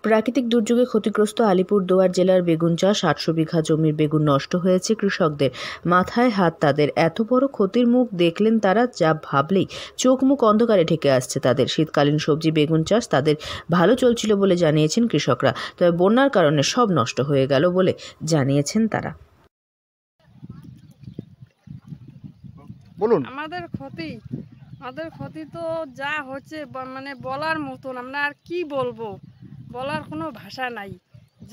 প্রাকৃতিক দুর্যোগে ক্ষতিগ্রস্ত আলিপুরদুয়ার জেলার বেগুন চাষ 800 বিঘা জমির বেগুন নষ্ট হয়েছে। কৃষকদের মাথায় হাত। তাদের এত বড় ক্ষতির মুখ দেখলেন তারা, যা ভাবলেই চোখ মুখ অন্ধকারে ঢেকে আসছে তাদের। শীতকালীন সবজি বেগুন চাষ তাদের ভালো চলছিল বলে জানিয়েছেন কৃষকরা, তবে বন্যার কারণে সব নষ্ট হয়ে গেল বলে জানিয়েছেন তারা। বলুন। আমাদের ক্ষতি তো যা হচ্ছে মানে বলার মতন, আমরা আর কি বলবো, বলার কোনো ভাষা নাই।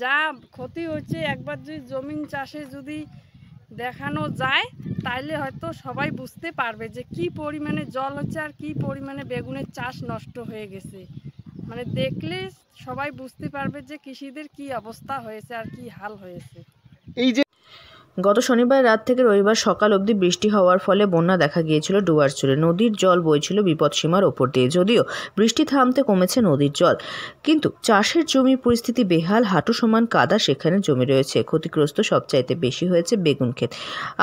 যা ক্ষতি হচ্ছে একবার যদি জমিন চাষে যদি দেখানো যায় তাইলে হয়তো সবাই বুঝতে পারবে যে কি পরিমাণে জল হচ্ছে আর কি পরিমাণে বেগুনের চাষ নষ্ট হয়ে গেছে। মানে দেখলে সবাই বুঝতে পারবে যে কৃষিদের কি অবস্থা হয়েছে আর কি হাল হয়েছে। এই যে গত শনিবার রাত থেকে রবিবার সকাল অবধি বৃষ্টি হওয়ার ফলে বন্যা দেখা গিয়েছিল ডুয়ার্সচরে। নদীর জল বইছিল বিপদসীমার ওপর দিয়ে। যদিও বৃষ্টি থামতে কমেছে নদীর জল, কিন্তু চাষের জমির পরিস্থিতি বেহাল। হাঁটু সমান কাদা সেখানে জমে রয়েছে। ক্ষতিগ্রস্ত সবচাইতে বেশি হয়েছে বেগুন ক্ষেত।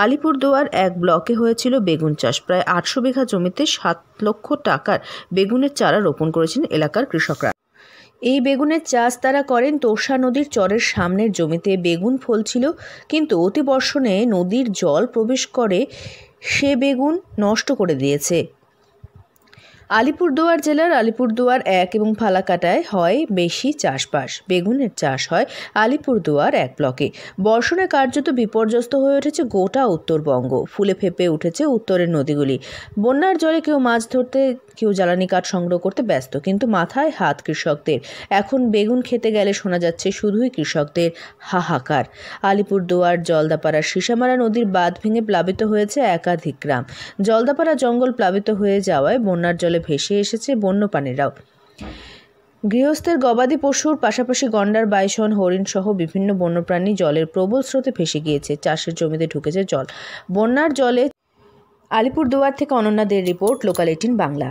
আলিপুরদুয়ার এক ব্লকে হয়েছিল বেগুন চাষ। প্রায় 800 বিঘা জমিতে 7 লক্ষ টাকার বেগুনের চারা রোপণ করেছেন এলাকার কৃষকরা। এই বেগুনের চাষ তারা করেন তোর্ষা নদীর চরের সামনের জমিতে। বেগুন ফলছিল, কিন্তু অতিবর্ষণে নদীর জল প্রবেশ করে সে বেগুন নষ্ট করে দিয়েছে। আলিপুরদুয়ার জেলার আলিপুরদুয়ার 1 এবং ফালাকাটায় হয় বেশি চাষবাস। বেগুনের চাষ হয় আলিপুরদুয়ার 1 ব্লকে। বর্ষণে কার্যত বিপর্যস্ত হয়ে উঠেছে গোটা উত্তরবঙ্গ। ফুলে ফেঁপে উঠেছে উত্তরের নদীগুলি। বন্যার জলে কেউ মাছ ধরতে, কেউ জ্বালানি কাঠ সংগ্রহ করতে ব্যস্ত, কিন্তু মাথায় হাত কৃষকদের। এখন বেগুন খেতে গেলে শোনা যাচ্ছে শুধুই কৃষকদের হাহাকার। আলিপুরদুয়ার জলদাপাড়ার সিসামারা নদীর বাঁধ ভেঙে প্লাবিত হয়েছে একাধিক গ্রাম। জলদাপাড়া জঙ্গল প্লাবিত হয়ে যাওয়ায় বন্যার জলে ভেসে এসেছে বন্যপ্রাণীরাও। গৃহস্থের গবাদি পশুর পাশাপাশি গন্ডার, বাইসন, হরিণ সহ বিভিন্ন বন্যপ্রাণী জলের প্রবল স্রোতে ভেসে গিয়েছে। চাষের জমিতে ঢুকেছে জল। বন্যার জলে আলিপুরদুয়ার থেকে অনন্যা দের রিপোর্ট, লোকাল 18 বাংলা।